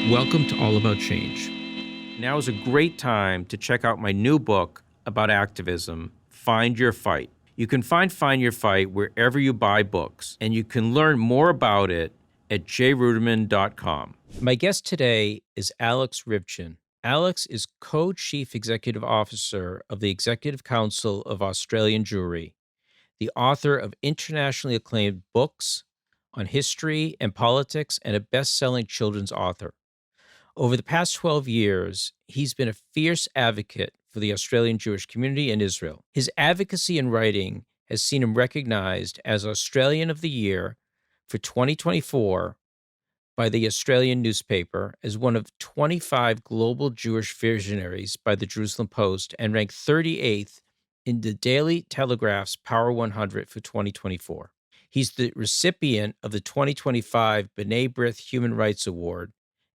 Welcome to All About Change. Now is a great time to check out my new book about activism, Find Your Fight. You can find Your Fight wherever you buy books, and you can learn more about it at jruderman.com. My guest today is Alex Ryvchin. Alex is co-chief executive officer of the Executive Council of Australian Jewry, the author of internationally acclaimed books on history and politics, and a best-selling children's author. Over the past 12 years, he's been a fierce advocate for the Australian Jewish community in Israel. His advocacy and writing has seen him recognized as Australian of the Year for 2024 by the Australian newspaper, as one of 25 global Jewish visionaries by the Jerusalem Post, and ranked 38th in the Daily Telegraph's Power 100 for 2024. He's the recipient of the 2025 B'nai B'rith Human Rights Award,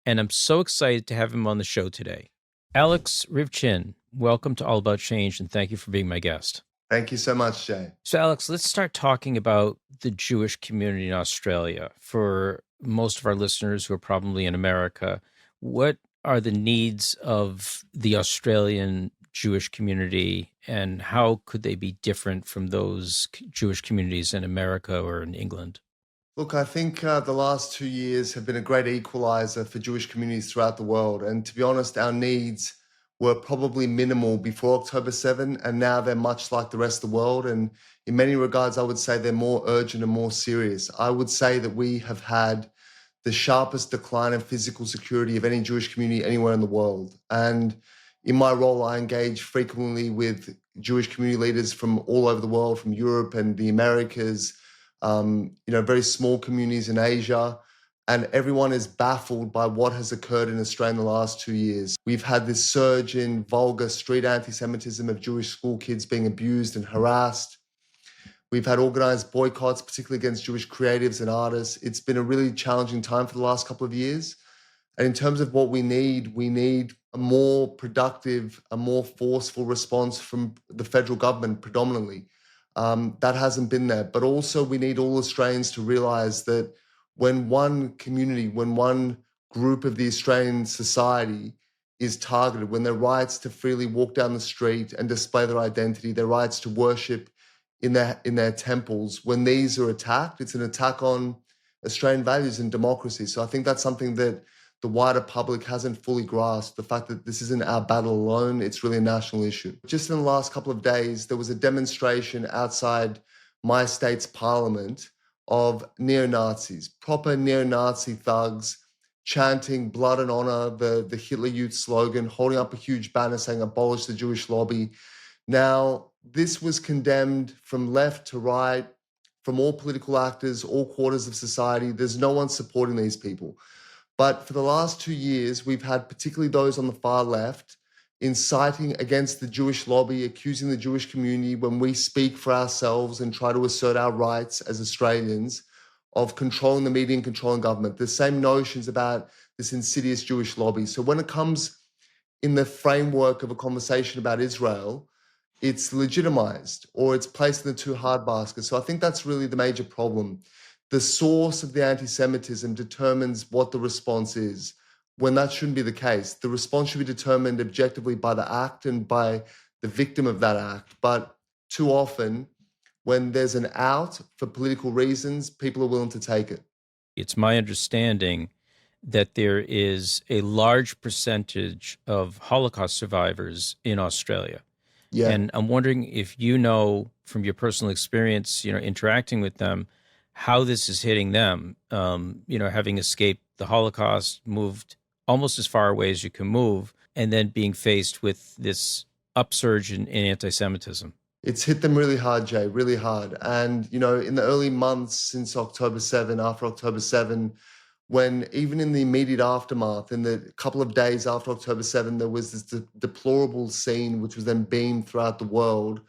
and I'm so excited to have him on the show today. Alex Ryvchin, welcome to All About Change, and thank you for being my guest. Thank you so much, Jay. So, Alex, let's start talking about the Jewish community in Australia. For most of our listeners who are probably in America, what are the needs of the Australian Jewish community, and how could they be different from those Jewish communities in America or in England? Look, I think the last 2 years have been a great equalizer for Jewish communities throughout the world. And to be honest, our needs were probably minimal before October 7, and now they're much like the rest of the world. And in many regards, I would say they're more urgent and more serious. I would say that we have had the sharpest decline in physical security of any Jewish community anywhere in the world. And in my role, I engage frequently with Jewish community leaders from all over the world, from Europe and the Americas, very small communities in Asia, and everyone is baffled by what has occurred in Australia in the last 2 years. We've had this surge in vulgar street anti-Semitism of Jewish school kids being abused and harassed. We've had organized boycotts, particularly against Jewish creatives and artists. It's been a really challenging time for the last couple of years. And in terms of what we need a more productive, a more forceful response from the federal government predominantly. That hasn't been there. But also we need all Australians to realize that when one community, when one group of the Australian society is targeted, when their rights to freely walk down the street and display their identity, their rights to worship in their temples, when these are attacked, it's an attack on Australian values and democracy. So I think that's something that the wider public hasn't fully grasped, the fact that this isn't our battle alone, it's really a national issue. Just in the last couple of days, there was a demonstration outside my state's parliament of neo-Nazis, proper neo-Nazi thugs, chanting blood and honor, the Hitler Youth slogan, holding up a huge banner saying abolish the Jewish lobby. Now, this was condemned from left to right, from all political actors, all quarters of society. There's no one supporting these people. But for the last 2 years, we've had particularly those on the far left inciting against the Jewish lobby, accusing the Jewish community when we speak for ourselves and try to assert our rights as Australians of controlling the media and controlling government. The same notions about this insidious Jewish lobby. So when it comes in the framework of a conversation about Israel, it's legitimized or it's placed in the too hard basket. So I think that's really the major problem. The source of the anti-Semitism determines what the response is, when that shouldn't be the case. The response should be determined objectively by the act and by the victim of that act. But too often, when there's an out for political reasons, people are willing to take it. It's my understanding that there is a large percentage of Holocaust survivors in Australia. Yeah. And I'm wondering if you know from your personal experience, interacting with them, how this is hitting them, having escaped the Holocaust, moved almost as far away as you can move, and then being faced with this upsurge in anti-Semitism. It's hit them really hard, Jay, really hard. And, in the early months since October 7, after October 7, when even in the immediate aftermath, in the couple of days after October 7, there was this deplorable scene, which was then beamed throughout the world,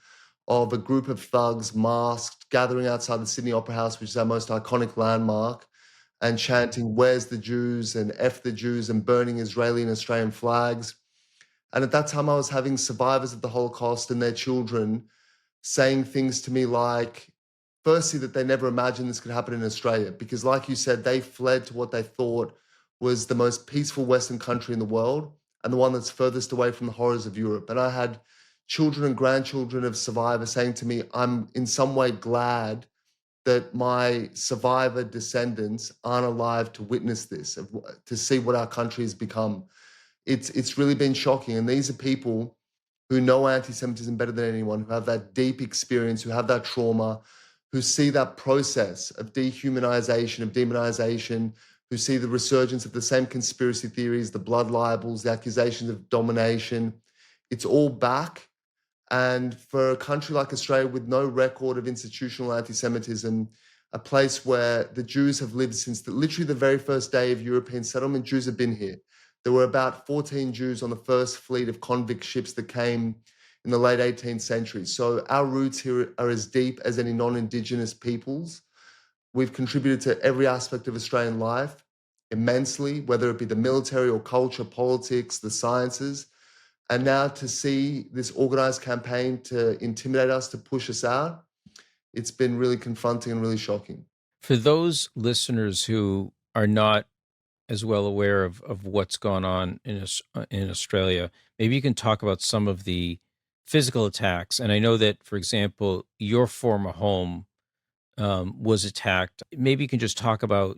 of a group of thugs masked gathering outside the Sydney Opera House, which is our most iconic landmark, and chanting, "Where's the Jews?" and "F the Jews," and burning Israeli and Australian flags. And at that time, I was having survivors of the Holocaust and their children saying things to me like, firstly, that they never imagined this could happen in Australia, because like you said, they fled to what they thought was the most peaceful Western country in the world and the one that's furthest away from the horrors of Europe. And I had children and grandchildren of survivors saying to me, I'm in some way glad that my survivor descendants aren't alive to witness this, to see what our country has become. It's really been shocking. And these are people who know anti-Semitism better than anyone, who have that deep experience, who have that trauma, who see that process of dehumanization, of demonization, who see the resurgence of the same conspiracy theories, the blood libels, the accusations of domination. It's all back. And for a country like Australia with no record of institutional anti-Semitism, a place where the Jews have lived since literally the very first day of European settlement, Jews have been here. There were about 14 Jews on the first fleet of convict ships that came in the late 18th century. So our roots here are as deep as any non-Indigenous peoples. We've contributed to every aspect of Australian life immensely, whether it be the military or culture, politics, the sciences. And now to see this organized campaign to intimidate us, to push us out, it's been really confronting and really shocking. For those listeners who are not as well aware of what's gone on in Australia, maybe you can talk about some of the physical attacks. And I know that, for example, your former home was attacked. Maybe you can just talk about,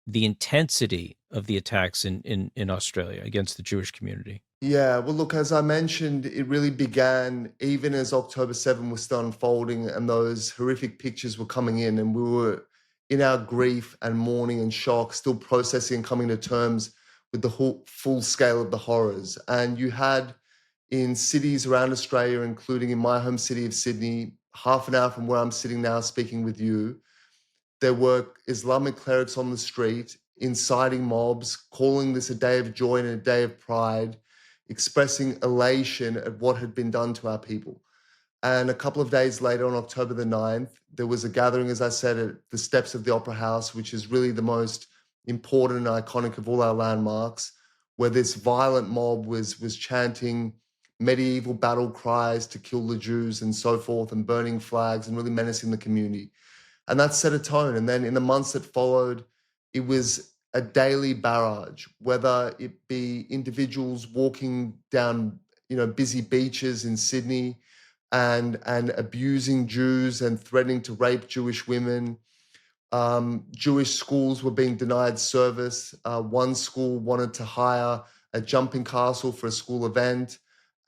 the intensity of the attacks in Australia against the Jewish community. Yeah, well, look, as I mentioned, it really began even as October 7 was still unfolding and those horrific pictures were coming in, and we were in our grief and mourning and shock, still processing and coming to terms with the whole full scale of the horrors. And you had in cities around Australia, including in my home city of Sydney, half an hour from where I'm sitting now speaking with you, there were Islamic clerics on the street inciting mobs, calling this a day of joy and a day of pride, expressing elation at what had been done to our people. And a couple of days later, on October the 9th, there was a gathering, as I said, at the steps of the Opera House, which is really the most important and iconic of all our landmarks, where this violent mob was chanting medieval battle cries to kill the Jews and so forth, and burning flags and really menacing the community. And that set a tone. And then in the months that followed, it was a daily barrage, whether it be individuals walking down, busy beaches in Sydney and abusing Jews and threatening to rape Jewish women. Jewish schools were being denied service. One school wanted to hire a jumping castle for a school event,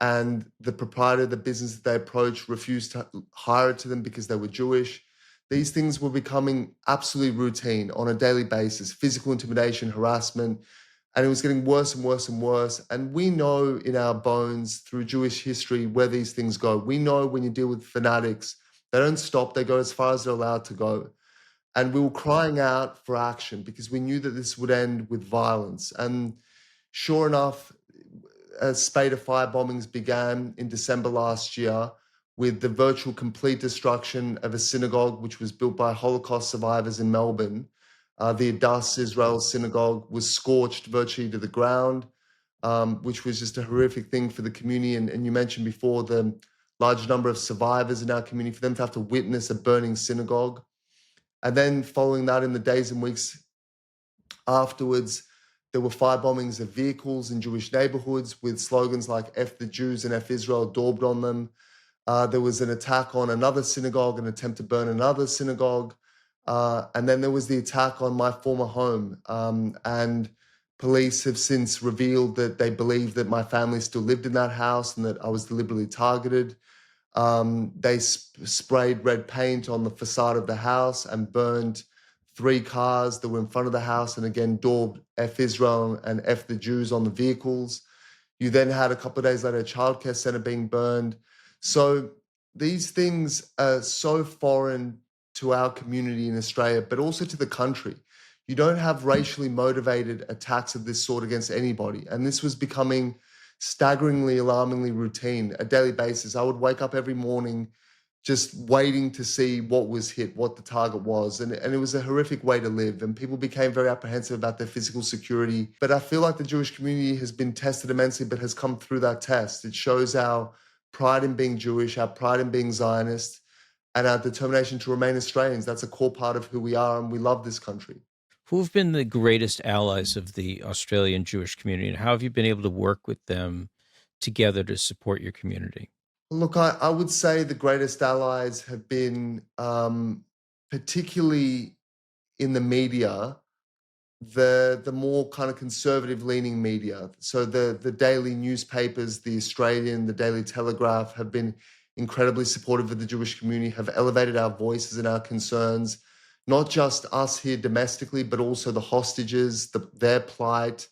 and the proprietor of the business that they approached refused to hire it to them because they were Jewish. These things were becoming absolutely routine on a daily basis, physical intimidation, harassment, and it was getting worse and worse and worse. And we know in our bones through Jewish history where these things go. We know when you deal with fanatics, they don't stop, they go as far as they're allowed to go. And we were crying out for action because we knew that this would end with violence. And sure enough, a spate of fire bombings began in December last year, with the virtual complete destruction of a synagogue which was built by Holocaust survivors in Melbourne. The Adass Israel synagogue was scorched virtually to the ground, which was just a horrific thing for the community. And you mentioned before the large number of survivors in our community, for them to have to witness a burning synagogue. And then following that, in the days and weeks afterwards, there were fire bombings of vehicles in Jewish neighborhoods with slogans like F the Jews and F Israel daubed on them. There was an attack on another synagogue, an attempt to burn another synagogue. And then there was the attack on my former home. And police have since revealed that they believe that my family still lived in that house and that I was deliberately targeted. They sprayed red paint on the facade of the house and burned 3 cars that were in front of the house, and again daubed F Israel and F the Jews on the vehicles. You then had a couple of days later a childcare center being burned. So these things are so foreign to our community in Australia, but also to the country. You don't have racially motivated attacks of this sort against anybody. And this was becoming staggeringly, alarmingly routine, a daily basis. I would wake up every morning just waiting to see what was hit, what the target was. And it was a horrific way to live. And people became very apprehensive about their physical security. But I feel like the Jewish community has been tested immensely, but has come through that test. It shows our pride in being Jewish, our pride in being Zionist, and our determination to remain Australians. That's a core part of who we are, and we love this country. Who have been the greatest allies of the Australian Jewish community, and how have you been able to work with them together to support your community? Look, I would say the greatest allies have been, particularly in the media, the more kind of conservative leaning media. So the daily newspapers, the Australian, the Daily Telegraph, have been incredibly supportive of the Jewish community, have elevated our voices and our concerns, not just us here domestically, but also the hostages, their plight,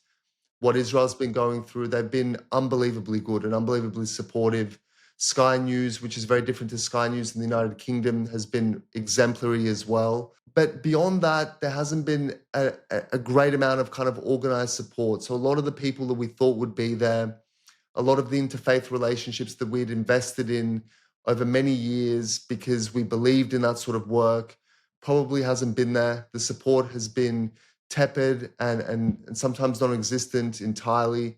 what Israel's been going through. They've been unbelievably good and unbelievably supportive. Sky News, which is very different to Sky News in the United Kingdom, has been exemplary as well. But beyond that, there hasn't been a great amount of kind of organized support. So a lot of the people that we thought would be there, a lot of the interfaith relationships that we'd invested in over many years because we believed in that sort of work, probably hasn't been there. The support has been tepid and sometimes non-existent entirely.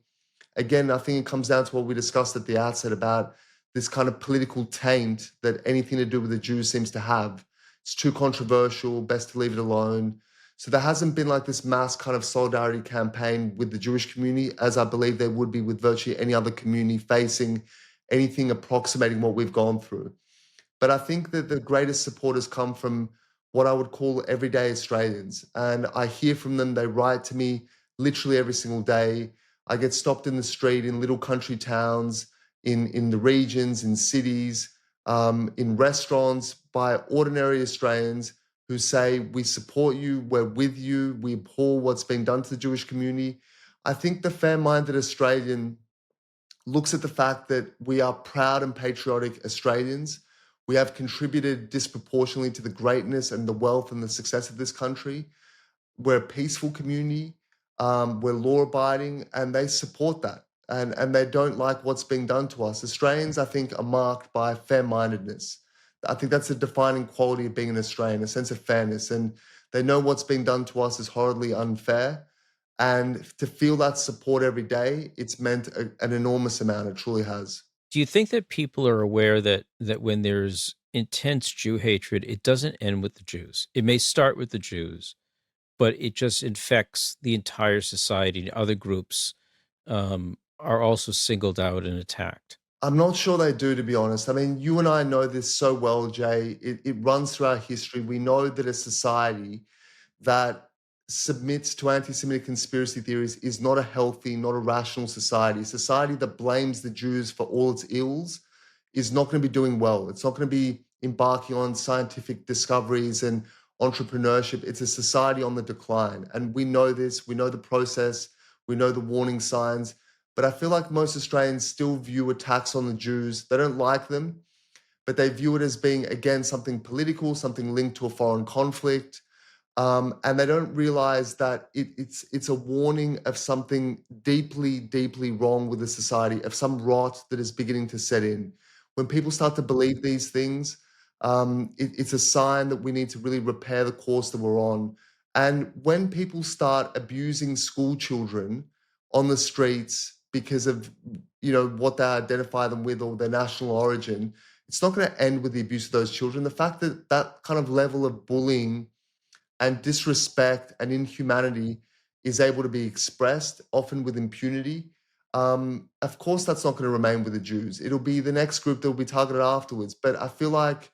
Again, I think it comes down to what we discussed at the outset about this kind of political taint that anything to do with the Jews seems to have. It's too controversial, best to leave it alone. So there hasn't been like this mass kind of solidarity campaign with the Jewish community, as I believe there would be with virtually any other community facing anything approximating what we've gone through. But I think that the greatest support has come from what I would call everyday Australians. And I hear from them, they write to me literally every single day. I get stopped in the street in little country towns, in the regions, in cities, in restaurants by ordinary Australians who say, we support you, we're with you, we abhor what's being done to the Jewish community. I think the fair-minded Australian looks at the fact that we are proud and patriotic Australians. We have contributed disproportionately to the greatness and the wealth and the success of this country. We're a peaceful community. We're law-abiding, and they support that. And they don't like what's being done to us. Australians, I think, are marked by fair-mindedness. I think that's a defining quality of being an Australian, a sense of fairness. And they know what's being done to us is horribly unfair. And to feel that support every day, it's meant an enormous amount. It truly has. Do you think that people are aware that when there's intense Jew hatred, it doesn't end with the Jews? It may start with the Jews, but it just infects the entire society. And other groups are also singled out and attacked. I'm not sure they do, to be honest. I mean, you and I know this so well, Jay. It runs through our history. We know that a society that submits to anti-Semitic conspiracy theories is not a healthy, not a rational society. A society that blames the Jews for all its ills is not going to be doing well. It's not going to be embarking on scientific discoveries and entrepreneurship. It's a society on the decline. And we know this. We know the process. We know the warning signs. But I feel like most Australians still view attacks on the Jews. They don't like them, but they view it as being, again, something political, something linked to a foreign conflict. And they don't realize that it's a warning of something deeply, deeply wrong with the society, of some rot that is beginning to set in. When people start to believe these things, it's a sign that we need to really repair the course that we're on. And when people start abusing school children on the streets because of what they identify them with or their national origin, it's not going to end with the abuse of those children. The fact that that kind of level of bullying and disrespect and inhumanity is able to be expressed, often with impunity. Of course, that's not going to remain with the Jews. It'll be the next group that will be targeted afterwards. But I feel like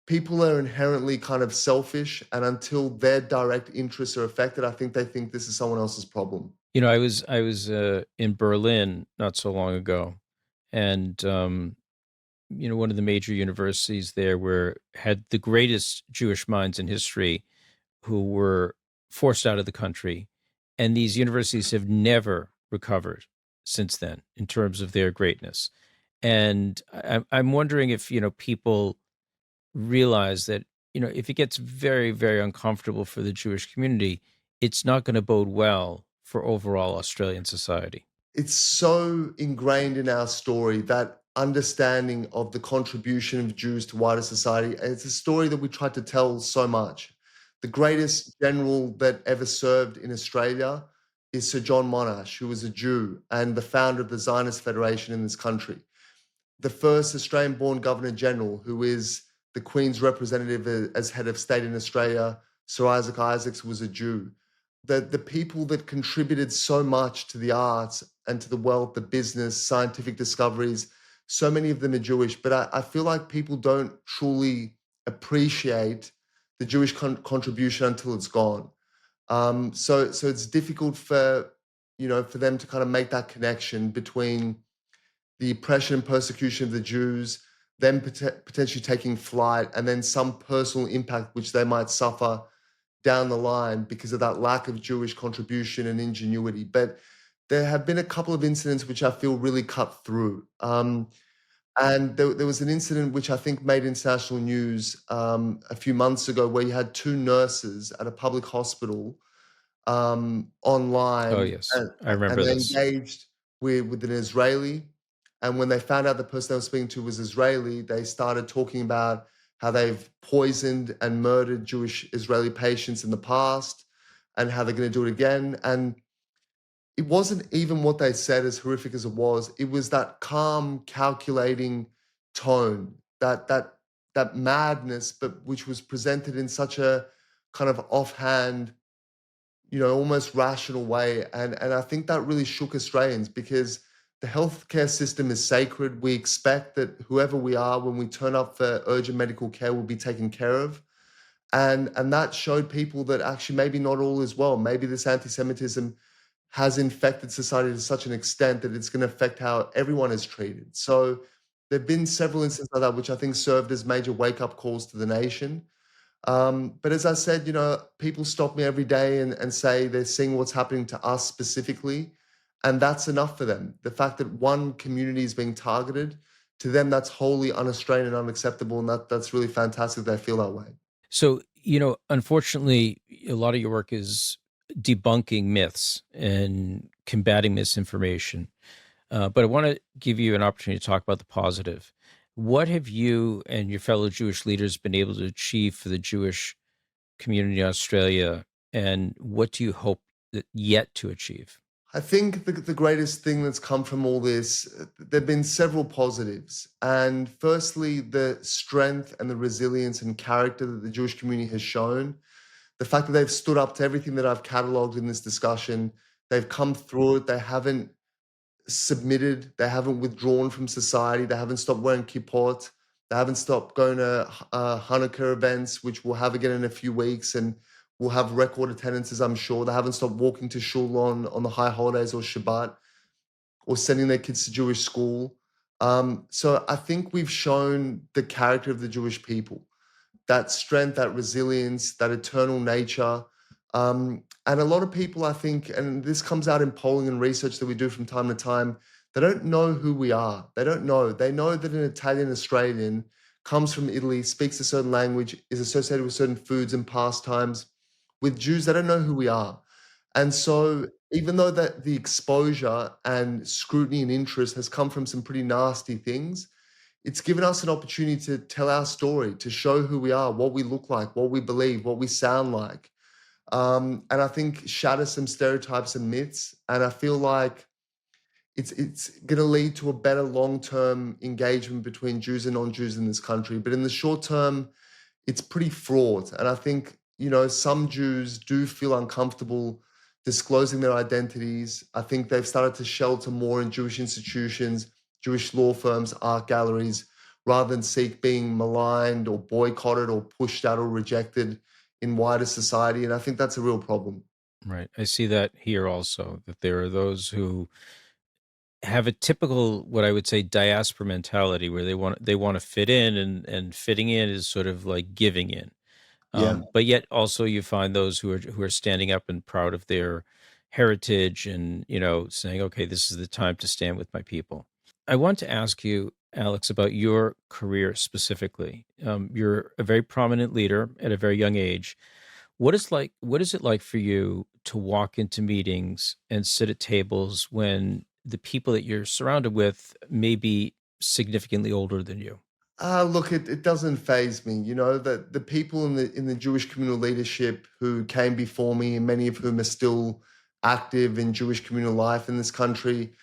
people are inherently kind of selfish, and until their direct interests are affected, I think they think this is someone else's problem. I was in Berlin not so long ago, and one of the major universities there where had the greatest Jewish minds in history who were forced out of the country, and these universities have never recovered since then in terms of their greatness. And I'm wondering if people realize that if it gets very, very uncomfortable for the Jewish community, it's not going to bode well for overall Australian society. It's so ingrained in our story, that understanding of the contribution of Jews to wider society. And it's a story that we tried to tell so much. The greatest general that ever served in Australia is Sir John Monash, who was a Jew and the founder of the Zionist Federation in this country. The first Australian-born Governor General, who is the Queen's representative as head of state in Australia, Sir Isaac Isaacs, was a Jew. the people that contributed so much to the arts and to the wealth, the business, scientific discoveries, so many of them are Jewish. But I feel like people don't truly appreciate the Jewish contribution until it's gone. So it's difficult for for them to kind of make that connection between the oppression and persecution of the Jews, them potentially taking flight, and then some personal impact which they might suffer down the line because of that lack of Jewish contribution and ingenuity. But there have been a couple of incidents which I feel really cut through. And there was an incident which I think made international news a few months ago where you had two nurses at a public hospital Oh, online, yes. I and remember they this. engaged with an Israeli. And when they found out the person they were speaking to was Israeli, they started talking about how they've poisoned and murdered Jewish Israeli patients in the past and how they're going to do it again. And it wasn't even what they said, as horrific as it was that calm, calculating tone, that madness, but which was presented in such a kind of offhand, almost rational way. And I think that really shook Australians because the healthcare system is sacred. We expect that whoever we are, when we turn up for urgent medical care, will be taken care of. And that showed people that actually maybe not all is well. Maybe this anti-Semitism has infected society to such an extent that it's going to affect how everyone is treated. So there have been several instances like that, which I think served as major wake-up calls to the nation. But as I said, people stop me every day and say they're seeing what's happening to us specifically, and that's enough for them. The fact that one community is being targeted, to them, that's wholly un-Australian and unacceptable, and that's really fantastic they feel that way. So, unfortunately, a lot of your work is debunking myths and combating misinformation. But I want to give you an opportunity to talk about the positive. What have you and your fellow Jewish leaders been able to achieve for the Jewish community in Australia, and what do you hope that yet to achieve? I think the greatest thing that's come from all this, there have been several positives. And firstly, the strength and the resilience and character that the Jewish community has shown, the fact that they've stood up to everything that I've cataloged in this discussion, they've come through it, they haven't submitted, they haven't withdrawn from society, they haven't stopped wearing kippot, they haven't stopped going to Hanukkah events, which we'll have again in a few weeks, and we'll have record attendances, I'm sure. They haven't stopped walking to shul on the high holidays or Shabbat, or sending their kids to Jewish school. So I think we've shown the character of the Jewish people, that strength, that resilience, that eternal nature. And a lot of people, I think, and this comes out in polling and research that we do from time to time, they don't know who we are. They don't know. They know that an Italian Australian comes from Italy, speaks a certain language, is associated with certain foods and pastimes. With Jews, they don't know who we are. And so even though that the exposure and scrutiny and interest has come from some pretty nasty things, it's given us an opportunity to tell our story, to show who we are, what we look like, what we believe, what we sound like. And I think shatter some stereotypes and myths. And I feel like it's going to lead to a better long-term engagement between Jews and non-Jews in this country. But in the short term, it's pretty fraught. And I think, some Jews do feel uncomfortable disclosing their identities. I think they've started to shelter more in Jewish institutions, Jewish law firms, art galleries, rather than seek being maligned or boycotted or pushed out or rejected in wider society. And I think that's a real problem. Right. I see that here also, that there are those who have a typical, what I would say, diaspora mentality, where they want to fit in, and fitting in is sort of like giving in. Yeah. But yet also you find those who are standing up and proud of their heritage, and saying, okay, this is the time to stand with my people. I want to ask you, Alex, about your career specifically. You're a very prominent leader at a very young age. What is it like for you to walk into meetings and sit at tables when the people that you're surrounded with may be significantly older than you? Look, it doesn't faze me. The people in the Jewish communal leadership who came before me, and many of whom are still active in Jewish communal life in this country,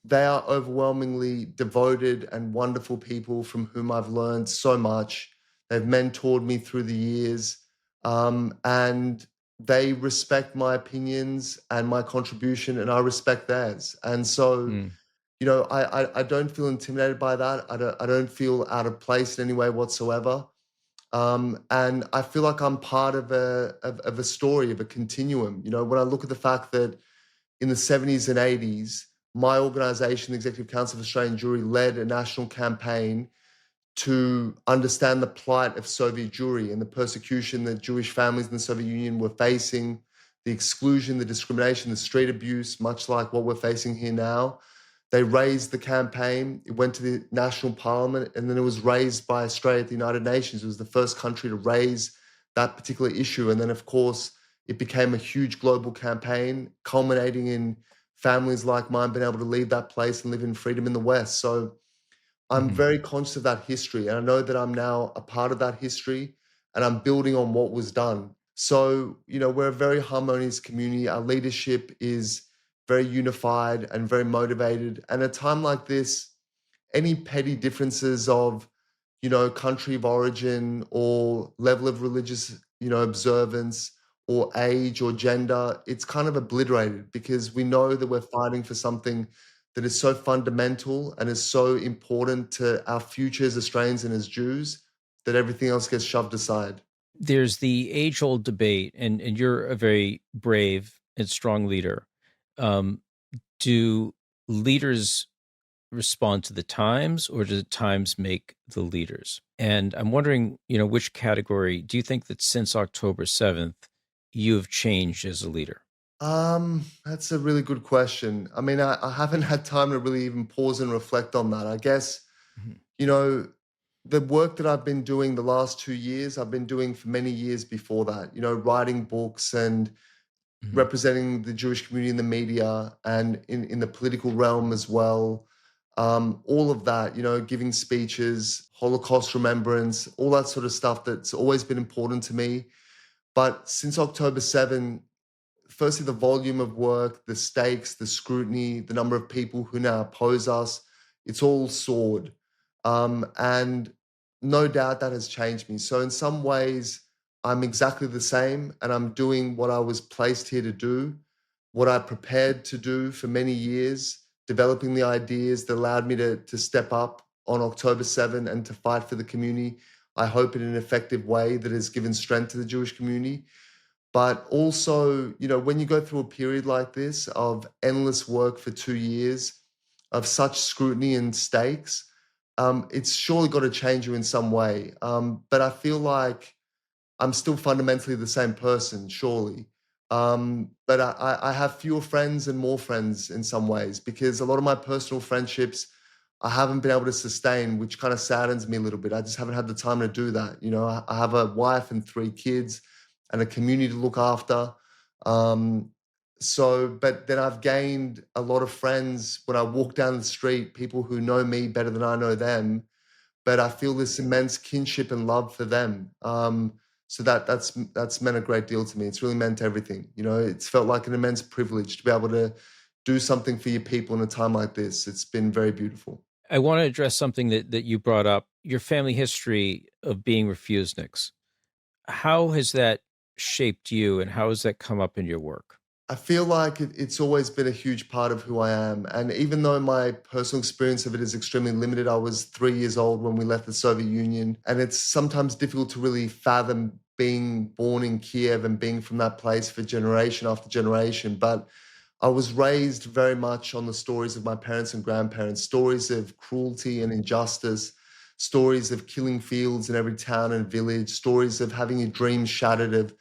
they are overwhelmingly devoted and wonderful people from whom I've learned so much. They've mentored me through the years. And they respect my opinions and my contribution, and I respect theirs. And so, Mm. I don't feel intimidated by that. I don't feel out of place in any way whatsoever. And I feel like I'm part of a story, of a continuum. When I look at the fact that in the 70s and 80s, my organization, the Executive Council of Australian Jewry, led a national campaign to understand the plight of Soviet Jewry and the persecution that Jewish families in the Soviet Union were facing, the exclusion, the discrimination, the street abuse, much like what we're facing here now. They raised the campaign. It went to the national parliament, and then it was raised by Australia at the United Nations. It was the first country to raise that particular issue. And then, of course, it became a huge global campaign, culminating in families like mine being able to leave that place and live in freedom in the West. So I'm Mhm. very conscious of that history, and I know that I'm now a part of that history, and I'm building on what was done. So, we're a very harmonious community. Our leadership is very unified and very motivated. And at a time like this, any petty differences of, country of origin or level of religious, observance or age or gender, it's kind of obliterated because we know that we're fighting for something that is so fundamental and is so important to our future as Australians and as Jews that everything else gets shoved aside. There's the age-old debate, and you're a very brave and strong leader. Um, do leaders respond to the times, or do the times make the leaders? And I'm wondering, which category do you think that since October 7th, you have changed as a leader? That's a really good question. I mean, I haven't had time to really even pause and reflect on that. I guess, Mhm. you know, the work that I've been doing the last 2 years, I've been doing for many years before that, writing books and Mhm. representing the Jewish community in the media and in the political realm as well. All of that, giving speeches, Holocaust remembrance, all that sort of stuff that's always been important to me. But since October 7, firstly, the volume of work, the stakes, the scrutiny, the number of people who now oppose us, it's all soared. And no doubt that has changed me. So, in some ways, I'm exactly the same and I'm doing what I was placed here to do, what I prepared to do for many years, developing the ideas that allowed me to step up on October 7 and to fight for the community. I hope in an effective way that has given strength to the Jewish community. But also, when you go through a period like this of endless work for 2 years, of such scrutiny and stakes, it's surely got to change you in some way. But I feel like I'm still fundamentally the same person, surely. But I have fewer friends and more friends in some ways because a lot of my personal friendships I haven't been able to sustain, which kind of saddens me a little bit. I just haven't had the time to do that. I have a wife and 3 kids and a community to look after. Um, but then I've gained a lot of friends when I walk down the street, people who know me better than I know them, but I feel this immense kinship and love for them. So that's meant a great deal to me. It's really meant everything. It's felt like an immense privilege to be able to do something for your people in a time like this. It's been very beautiful. I want to address something that you brought up, your family history of being refuseniks. How has that shaped you, and how has that come up in your work? I feel like it's always been a huge part of who I am. And even though my personal experience of it is extremely limited, I was 3 years old when we left the Soviet Union. And it's sometimes difficult to really fathom being born in Kiev and being from that place for generation after generation. But I was raised very much on the stories of my parents and grandparents, stories of cruelty and injustice, stories of killing fields in every town and village, stories of having your dreams shattered, of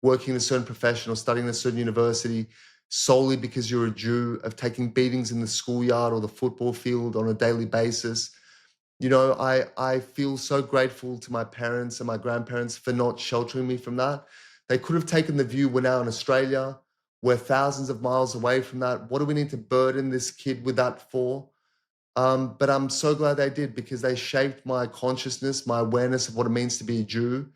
working in a certain profession or studying in a certain university solely because you're a Jew, of taking beatings in the schoolyard or the football field on a daily basis. I feel so grateful to my parents and my grandparents for not sheltering me from that. They could have taken the view, we're now in Australia, we're thousands of miles away from that. What do we need to burden this kid with that for? But I'm so glad they did because they shaped my consciousness, my awareness of what it means to be a Jew,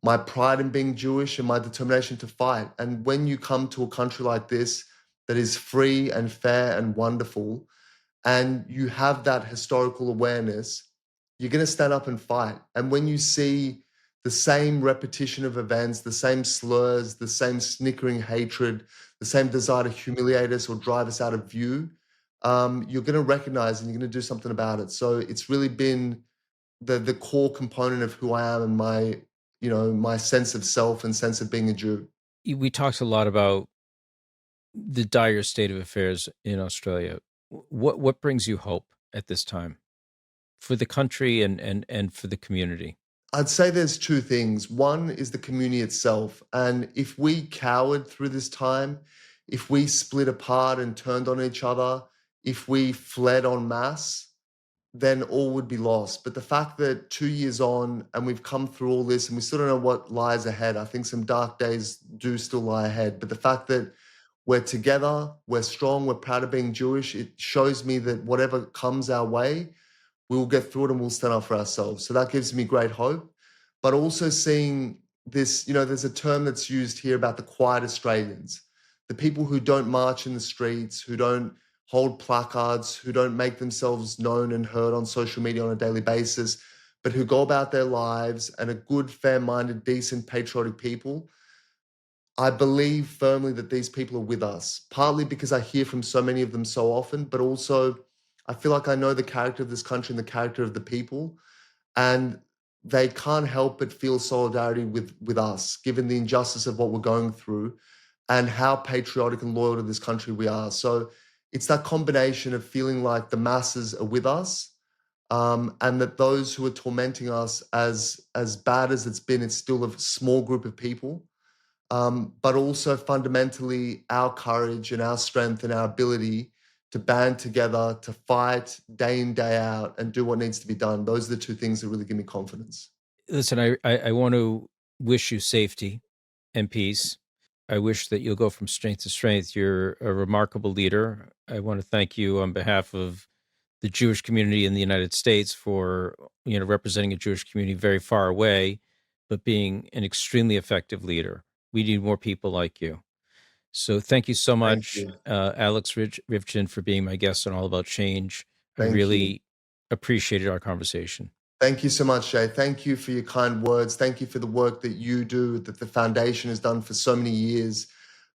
my pride in being Jewish, and my determination to fight. And when you come to a country like this that is free and fair and wonderful, and you have that historical awareness, you're going to stand up and fight. And when you see the same repetition of events, the same slurs, the same snickering hatred, the same desire to humiliate us or drive us out of view, you're going to recognize and you're going to do something about it. So it's really been the core component of who I am and my, my sense of self and sense of being a Jew. We talked a lot about the dire state of affairs in Australia. What brings you hope at this time for the country and for the community? I'd say there's two things. One is the community itself. And if we cowered through this time, if we split apart and turned on each other, if we fled en masse, then all would be lost. But the fact that 2 years on and we've come through all this and we still don't know what lies ahead, I think some dark days do still lie ahead. But the fact that we're together, we're strong, we're proud of being Jewish, it shows me that whatever comes our way, we'll get through it and we'll stand up for ourselves. So that gives me great hope. But also seeing this, there's a term that's used here about the quiet Australians, the people who don't march in the streets, who don't hold placards, who don't make themselves known and heard on social media on a daily basis, but who go about their lives and are good, fair-minded, decent, patriotic people. I believe firmly that these people are with us, partly because I hear from so many of them so often, but also I feel like I know the character of this country and the character of the people, and they can't help but feel solidarity with us, given the injustice of what we're going through and how patriotic and loyal to this country we are. So it's that combination of feeling like the masses are with us, and that those who are tormenting us, as bad as it's been, it's still a small group of people. But also fundamentally our courage and our strength and our ability to band together, to fight day in, day out, and do what needs to be done. Those are the two things that really give me confidence. Listen, I want to wish you safety and peace. I wish that you'll go from strength to strength. You're a remarkable leader. I want to thank you on behalf of the Jewish community in the United States for, representing a Jewish community very far away, but being an extremely effective leader. We need more people like you. So thank you so much, Alex Ryvchin, for being my guest on All About Change. I really appreciated our conversation. Thank you so much, Jay. Thank you for your kind words. Thank you for the work that you do, that the foundation has done for so many years,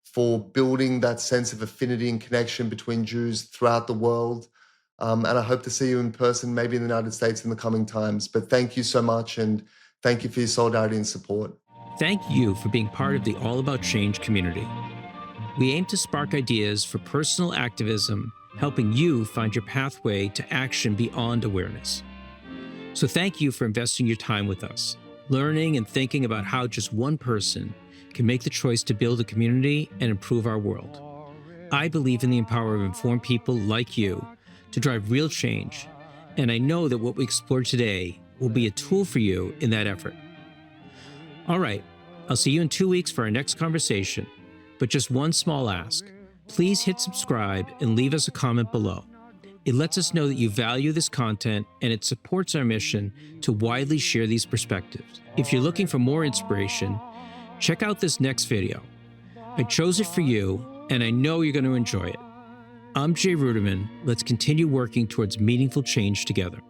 for building that sense of affinity and connection between Jews throughout the world. And I hope to see you in person, maybe in the United States in the coming times. But thank you so much, and thank you for your solidarity and support. Thank you for being part of the All About Change community. We aim to spark ideas for personal activism, helping you find your pathway to action beyond awareness. So thank you for investing your time with us, learning and thinking about how just one person can make the choice to build a community and improve our world. I believe in the power of informed people like you to drive real change, and I know that what we explored today will be a tool for you in that effort. All right, I'll see you in 2 weeks for our next conversation, but just one small ask. Please hit subscribe and leave us a comment below. It lets us know that you value this content, and it supports our mission to widely share these perspectives. If you're looking for more inspiration, check out this next video. I chose it for you, and I know you're going to enjoy it. I'm Jay Ruderman. Let's continue working towards meaningful change together.